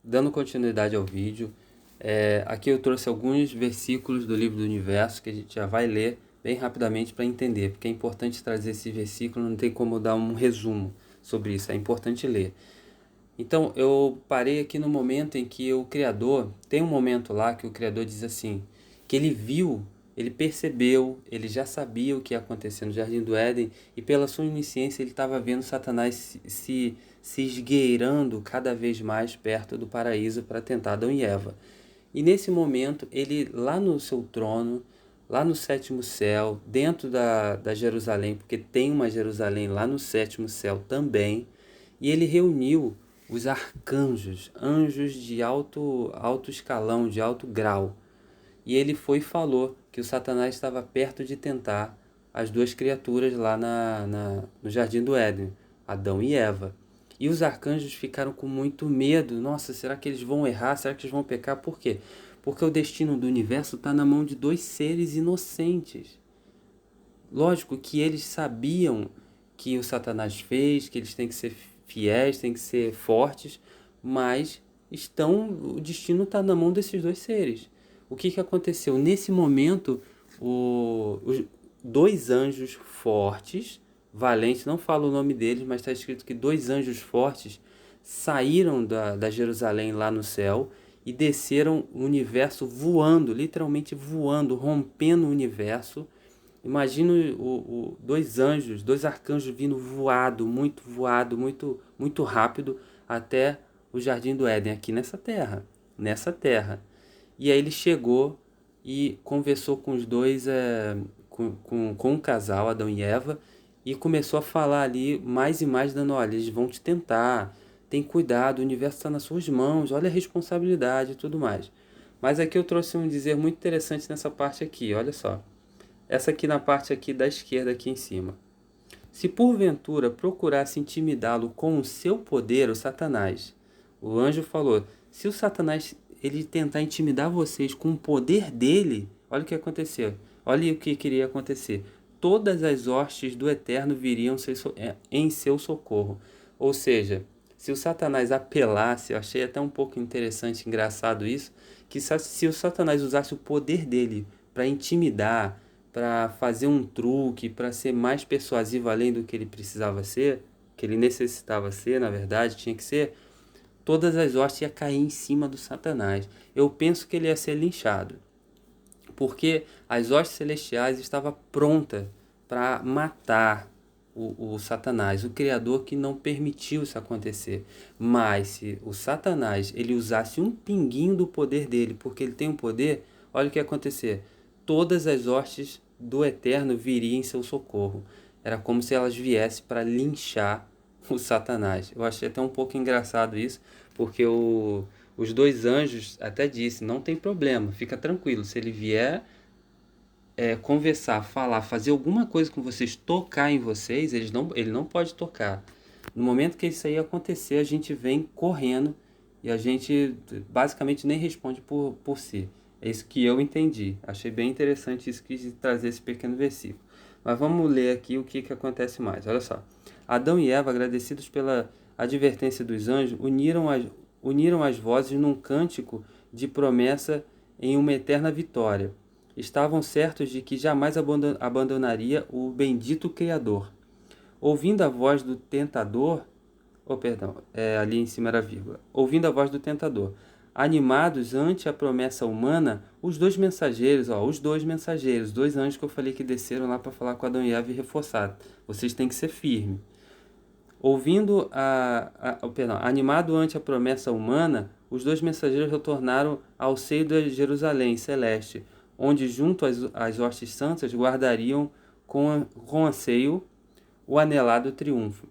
Dando continuidade ao vídeo, aqui eu trouxe alguns versículos do livro do Universo que a gente já vai ler bem rapidamente para entender, porque é importante trazer esse versículo, não tem como dar um resumo sobre isso, é importante ler. Então, eu parei aqui no momento em que o Criador, tem um momento lá que o Criador diz assim, que ele viu, ele percebeu, ele já sabia o que ia acontecer no Jardim do Éden e pela sua onisciência ele estava vendo Satanás se esgueirando cada vez mais perto do paraíso para tentar Adão e Eva. E nesse momento, ele lá no seu trono, lá no sétimo céu, dentro da Jerusalém, porque tem uma Jerusalém lá no sétimo céu também, e ele reuniu os arcanjos, anjos de alto escalão, de alto grau. E ele foi e falou que o Satanás estava perto de tentar as duas criaturas lá no Jardim do Éden, Adão e Eva. E os arcanjos ficaram com muito medo. Nossa, será que eles vão errar? Será que eles vão pecar? Por quê? Porque o destino do universo está na mão de dois seres inocentes. Lógico que eles sabiam que o Satanás fez, que eles têm que ser fiéis, têm que ser fortes, mas o destino está na mão desses dois seres. O que aconteceu? Nesse momento, os dois anjos fortes, valentes, não falo o nome deles, mas está escrito que dois anjos fortes saíram da Jerusalém lá no céu e desceram o universo voando, literalmente voando, rompendo o universo. Imagina dois arcanjos vindo voado, muito rápido até o Jardim do Éden, aqui nessa terra. E aí ele chegou e conversou com os dois, com o casal, Adão e Eva, e começou a falar ali mais e mais, dando, olha, eles vão te tentar, tem cuidado, o universo está nas suas mãos, olha a responsabilidade e tudo mais. Mas aqui eu trouxe um dizer muito interessante nessa parte aqui, olha só. Essa aqui na parte aqui da esquerda aqui em cima. Se porventura procurasse intimidá-lo com o seu poder, o Satanás, o anjo falou, se o Satanás ele tentar intimidar vocês com o poder dele, olha o que aconteceu. Olha o que queria acontecer. Todas as hostes do Eterno viriam em seu socorro. Ou seja, se o Satanás apelasse, eu achei até um pouco interessante, engraçado isso, que se o Satanás usasse o poder dele para intimidar, para fazer um truque, para ser mais persuasivo além do que ele precisava ser, que ele necessitava ser, na verdade, tinha que ser, todas as hostes iam cair em cima do Satanás. Eu penso que ele ia ser linchado, porque as hostes celestiais estavam prontas para matar o Satanás, o Criador que não permitiu isso acontecer. Mas se o Satanás ele usasse um pinguinho do poder dele, porque ele tem um poder, olha o que ia acontecer. Todas as hostes do Eterno viriam em seu socorro. Era como se elas viessem para linchar o Satanás. Eu achei até um pouco engraçado isso, porque os dois anjos até disse, não tem problema, fica tranquilo, se ele vier conversar, falar, fazer alguma coisa com vocês, tocar em vocês, ele não pode tocar. No momento que isso aí acontecer, a gente vem correndo e a gente basicamente nem responde por si. É isso que eu entendi. Achei bem interessante isso, quis trazer esse pequeno versículo. Mas vamos ler aqui o que acontece mais. Olha só. Adão e Eva, agradecidos pela advertência dos anjos, uniram as vozes num cântico de promessa em uma eterna vitória. Estavam certos de que jamais abandonaria o bendito Criador. Ouvindo a voz do tentador, ali em cima era vírgula. Ouvindo a voz do tentador, animados ante a promessa humana, os dois mensageiros, dois anjos que eu falei que desceram lá para falar com Adão e Eva e reforçar. Vocês têm que ser firmes. Animado ante a promessa humana, os dois mensageiros retornaram ao seio de Jerusalém celeste, onde junto às hostes santas guardariam com anseio o anelado triunfo.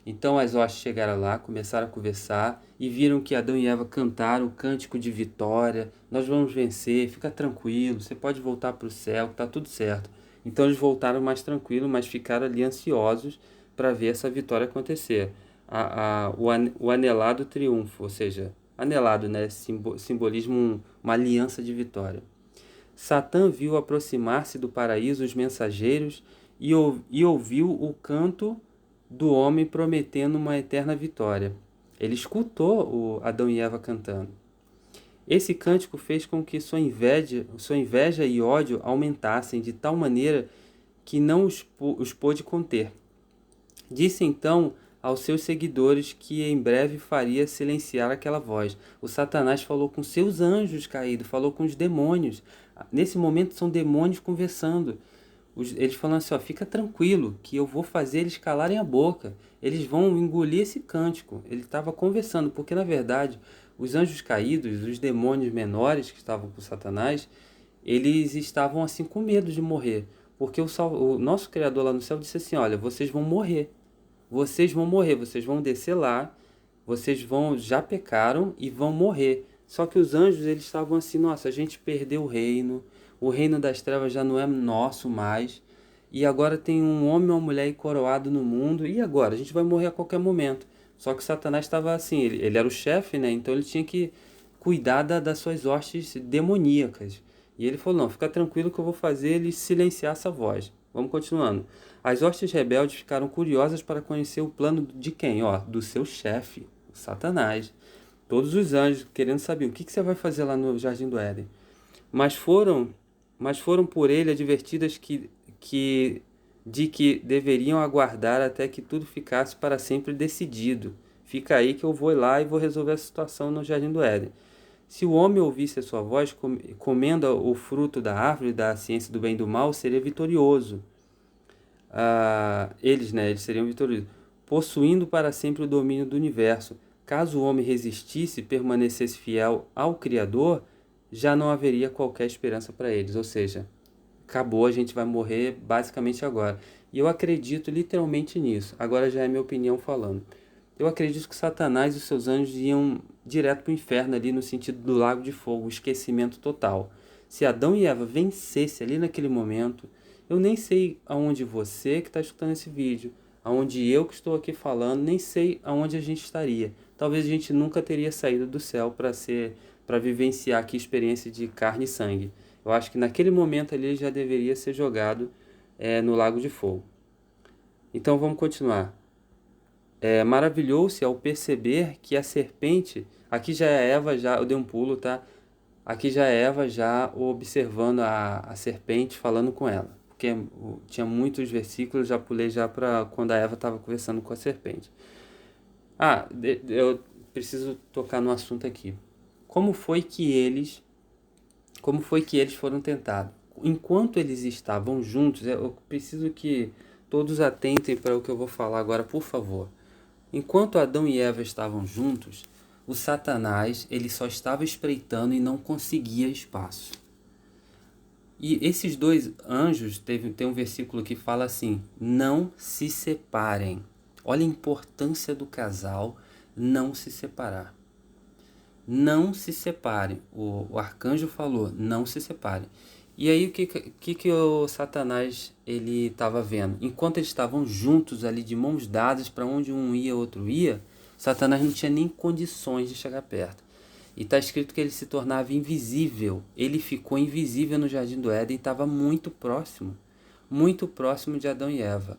Então as hostes chegaram lá, começaram a conversar e viram que Adão e Eva cantaram o cântico de vitória. Nós vamos vencer, fica tranquilo, você pode voltar para o céu, está tudo certo. Então eles voltaram mais tranquilos, mas ficaram ali ansiosos para ver essa vitória acontecer. O anelado triunfo, ou seja, anelado, né? Simbolismo, uma aliança de vitória. Satã viu aproximar-se do paraíso os mensageiros e ouviu o canto do homem prometendo uma eterna vitória. Ele escutou o Adão e Eva cantando. Esse cântico fez com que sua inveja e ódio aumentassem de tal maneira que não os pôde conter. Disse então aos seus seguidores que em breve faria silenciar aquela voz. O Satanás falou com seus anjos caídos, falou com os demônios. Nesse momento são demônios conversando. Eles falando assim, ó, fica tranquilo, que eu vou fazer eles calarem a boca. Eles vão engolir esse cântico. Ele estava conversando, porque na verdade os anjos caídos, os demônios menores que estavam com Satanás, eles estavam assim com medo de morrer. Porque o nosso Criador lá no céu disse assim, olha, vocês vão morrer. Vocês vão morrer, vocês vão descer lá, já pecaram e vão morrer. Só que os anjos, eles estavam assim, nossa, a gente perdeu o reino das trevas já não é nosso mais, e agora tem um homem e uma mulher coroado no mundo, e agora? A gente vai morrer a qualquer momento. Só que Satanás estava assim, ele era o chefe, né? Então ele tinha que cuidar das suas hostes demoníacas. E ele falou, não, fica tranquilo que eu vou fazer ele silenciar essa voz. Vamos continuando. As hostes rebeldes ficaram curiosas para conhecer o plano de quem? Ó, do seu chefe, o Satanás. Todos os anjos querendo saber o que você vai fazer lá no Jardim do Éden. Mas foram por ele advertidas de que deveriam aguardar até que tudo ficasse para sempre decidido. Fica aí que eu vou lá e vou resolver a situação no Jardim do Éden. Se o homem ouvisse a sua voz, comendo o fruto da árvore da ciência do bem e do mal, seria vitorioso. Eles seriam vitoriosos, possuindo para sempre o domínio do universo. Caso o homem resistisse, permanecesse fiel ao Criador, já não haveria qualquer esperança para eles. Ou seja, acabou, a gente vai morrer basicamente agora. E eu acredito literalmente nisso. Agora já é minha opinião falando. Eu acredito que Satanás e os seus anjos iam direto para o inferno ali no sentido do lago de fogo, o esquecimento total. Se Adão e Eva vencessem ali naquele momento, eu nem sei aonde você que está escutando esse vídeo, aonde eu que estou aqui falando, nem sei aonde a gente estaria. Talvez a gente nunca teria saído do céu para vivenciar aqui a experiência de carne e sangue. Eu acho que naquele momento ali ele já deveria ser jogado no lago de fogo. Então vamos continuar. Maravilhou-se ao perceber que a serpente, aqui já é Eva, eu dei um pulo, tá? Aqui já é Eva já observando a serpente falando com ela, porque tinha muitos versículos, já pulei já para quando a Eva estava conversando com a serpente. Eu preciso tocar no assunto aqui. Como foi que eles foram tentados? Enquanto eles estavam juntos, eu preciso que todos atentem para o que eu vou falar agora, por favor. Enquanto Adão e Eva estavam juntos, o Satanás ele só estava espreitando e não conseguia espaço. E esses dois anjos, tem um versículo que fala assim, não se separem. Olha a importância do casal não se separar. Não se separem. O arcanjo falou, não se separem. E aí o que o Satanás ele estava vendo? Enquanto eles estavam juntos ali de mãos dadas, para onde um ia, outro ia, Satanás não tinha nem condições de chegar perto. E está escrito que ele se tornava invisível. Ele ficou invisível no Jardim do Éden e estava muito próximo de Adão e Eva.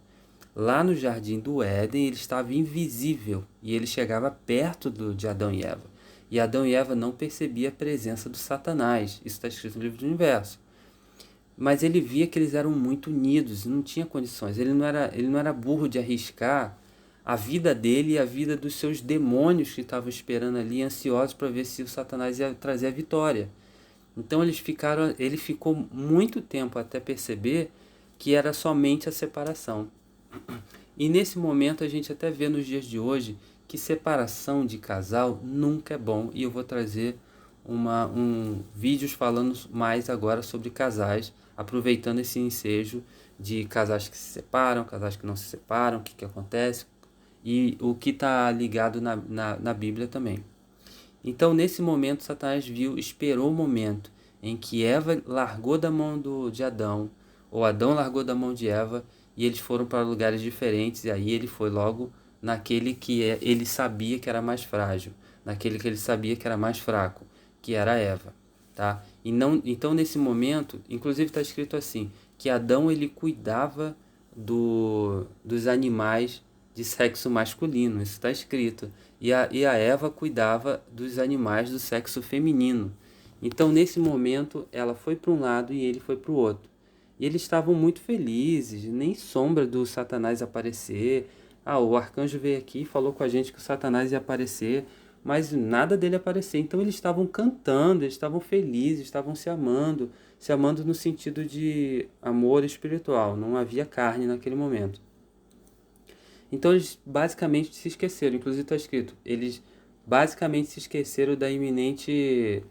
Lá no Jardim do Éden ele estava invisível e ele chegava perto de Adão e Eva. E Adão e Eva não percebiam a presença do Satanás. Isso está escrito no livro do Universo. Mas ele via que eles eram muito unidos, não tinha condições. Ele não era burro de arriscar a vida dele e a vida dos seus demônios que estavam esperando ali, ansiosos para ver se o Satanás ia trazer a vitória. Então ele ficou muito tempo até perceber que era somente a separação. E nesse momento a gente até vê nos dias de hoje que separação de casal nunca é bom. E eu vou trazer vídeos falando mais agora sobre casais, aproveitando esse ensejo de casais que se separam, casais que não se separam, o que acontece e o que está ligado na Bíblia também. Então nesse momento Satanás esperou o momento em que Eva largou da mão de Adão, ou Adão largou da mão de Eva, e eles foram para lugares diferentes, e aí ele foi logo naquele que ele sabia que era mais frágil, naquele que ele sabia que era mais fraco, que era Eva, tá? Então nesse momento, inclusive está escrito assim, que Adão ele cuidava dos animais de sexo masculino, isso está escrito. E a Eva cuidava dos animais do sexo feminino. Então, nesse momento, ela foi para um lado e ele foi para o outro. E eles estavam muito felizes, nem sombra do Satanás aparecer. Ah, o arcanjo veio aqui e falou com a gente que o Satanás ia aparecer, mas nada dele aparecer. Então eles estavam cantando, eles estavam felizes, estavam se amando no sentido de amor espiritual, não havia carne naquele momento. Então eles basicamente se esqueceram, inclusive está escrito, eles basicamente se esqueceram da iminente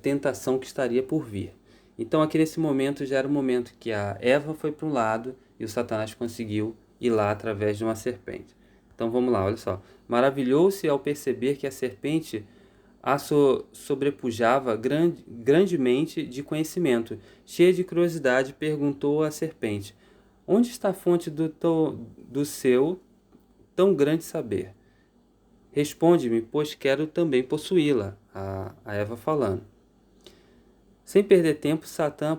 tentação que estaria por vir. Então aqui nesse momento já era o momento que a Eva foi para um lado e o Satanás conseguiu ir lá através de uma serpente. Então vamos lá, olha só. Maravilhou-se ao perceber que a serpente a sobrepujava grandemente de conhecimento. Cheia de curiosidade, perguntou à serpente: onde está a fonte do seu tão grande saber? Responde-me, pois quero também possuí-la. A Eva falando. Sem perder tempo, Satã,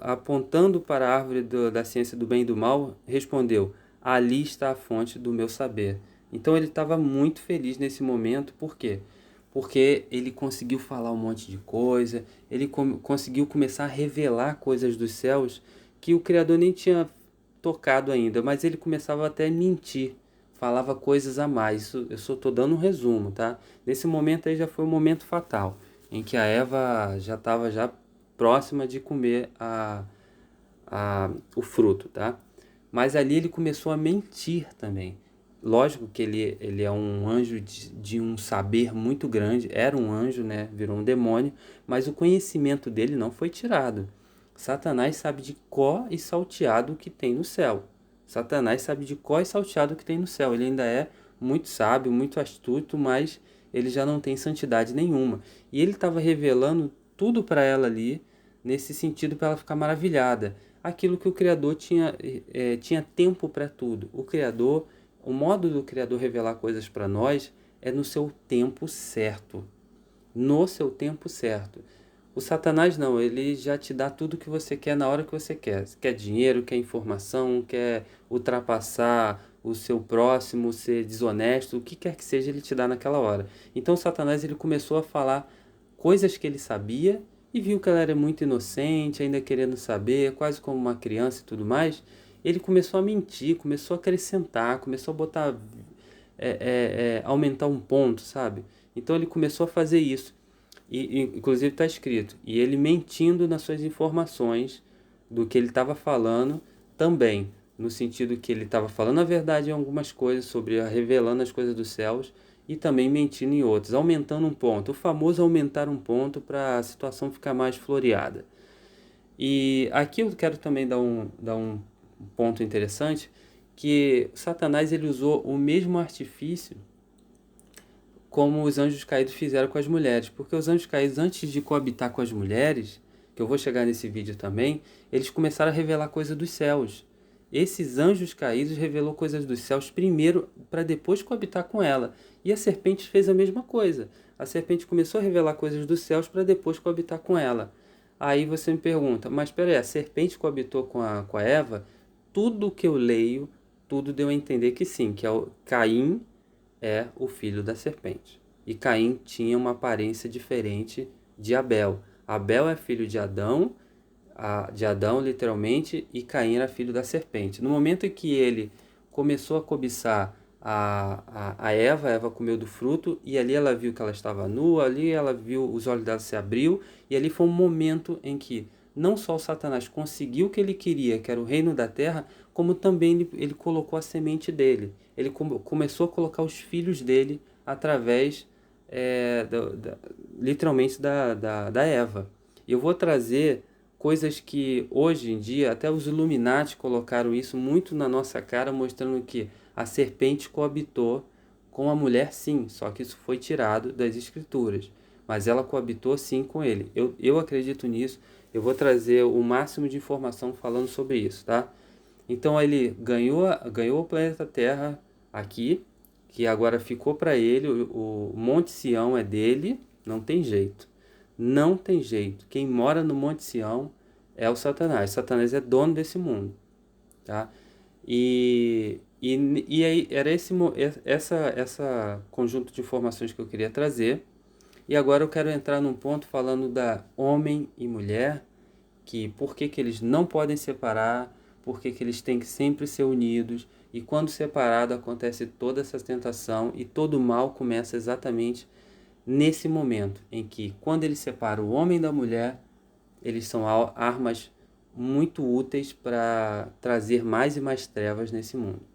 apontando para a árvore da ciência do bem e do mal, respondeu: ali está a fonte do meu saber. Então ele estava muito feliz nesse momento, por quê? Porque ele conseguiu falar um monte de coisa, ele conseguiu começar a revelar coisas dos céus que o Criador nem tinha tocado ainda, mas ele começava até a mentir, falava coisas a mais. Isso, eu só estou dando um resumo, tá? Nesse momento aí já foi um momento fatal, em que a Eva já estava já próxima de comer o fruto, tá? Mas ali ele começou a mentir também. Lógico que ele é um anjo de um saber muito grande, era um anjo, né? Virou um demônio, mas o conhecimento dele não foi tirado. Satanás sabe de có e salteado o que tem no céu. Satanás sabe de có e salteado o que tem no céu. Ele ainda é muito sábio, muito astuto, mas ele já não tem santidade nenhuma. E ele estava revelando tudo para ela ali, nesse sentido, para ela ficar maravilhada. Aquilo que o Criador tinha tempo para tudo. O modo do Criador revelar coisas para nós é no seu tempo certo. No seu tempo certo. O Satanás não, ele já te dá tudo que você quer na hora que você quer. Quer dinheiro, quer informação, quer ultrapassar o seu próximo, ser desonesto, o que quer que seja, ele te dá naquela hora. Então o Satanás ele começou a falar coisas que ele sabia e viu que ela era muito inocente, ainda querendo saber, quase como uma criança e tudo mais. Ele começou a mentir, começou a acrescentar, começou a botar, aumentar um ponto, sabe? Então ele começou a fazer isso. Inclusive está escrito, e ele mentindo nas suas informações do que ele estava falando também, no sentido que ele estava falando a verdade em algumas coisas, revelando as coisas dos céus, e também mentindo em outros, aumentando um ponto, o famoso aumentar um ponto para a situação ficar mais floreada. E aqui eu quero também dar um ponto interessante, que Satanás ele usou o mesmo artifício como os anjos caídos fizeram com as mulheres. Porque os anjos caídos, antes de coabitar com as mulheres, que eu vou chegar nesse vídeo também, eles começaram a revelar coisas dos céus. Esses anjos caídos revelou coisas dos céus primeiro, para depois coabitar com ela. E a serpente fez a mesma coisa. A serpente começou a revelar coisas dos céus para depois coabitar com ela. Aí você me pergunta, mas peraí, a serpente coabitou com a Eva? Tudo que eu leio, tudo deu a entender que sim, que Caim é o filho da serpente. E Caim tinha uma aparência diferente de Abel. Abel é filho de Adão literalmente, e Caim era filho da serpente. No momento em que ele começou a cobiçar a Eva comeu do fruto, e ali ela viu que ela estava nua, ali ela viu, os olhos dela se abriu, e ali foi um momento em que não só o Satanás conseguiu o que ele queria, que era o reino da terra, como também ele colocou a semente dele. Ele começou a colocar os filhos dele através, literalmente, da Eva. E eu vou trazer coisas que hoje em dia, até os Illuminati colocaram isso muito na nossa cara, mostrando que a serpente coabitou com a mulher, sim, só que isso foi tirado das escrituras. Mas ela coabitou sim com ele. Eu acredito nisso. Eu vou trazer o máximo de informação falando sobre isso, tá? Então ele ganhou o planeta Terra aqui, que agora ficou para ele, o Monte Sião é dele, não tem jeito. Não tem jeito. Quem mora no Monte Sião é o Satanás. Satanás é dono desse mundo, tá? E E aí era essa conjunto de informações que eu queria trazer. E agora eu quero entrar num ponto falando da homem e mulher, que por que que eles não podem separar, por que que eles têm que sempre ser unidos, e quando separado acontece toda essa tentação e todo o mal começa exatamente nesse momento em que, quando ele separa o homem da mulher, eles são armas muito úteis para trazer mais e mais trevas nesse mundo.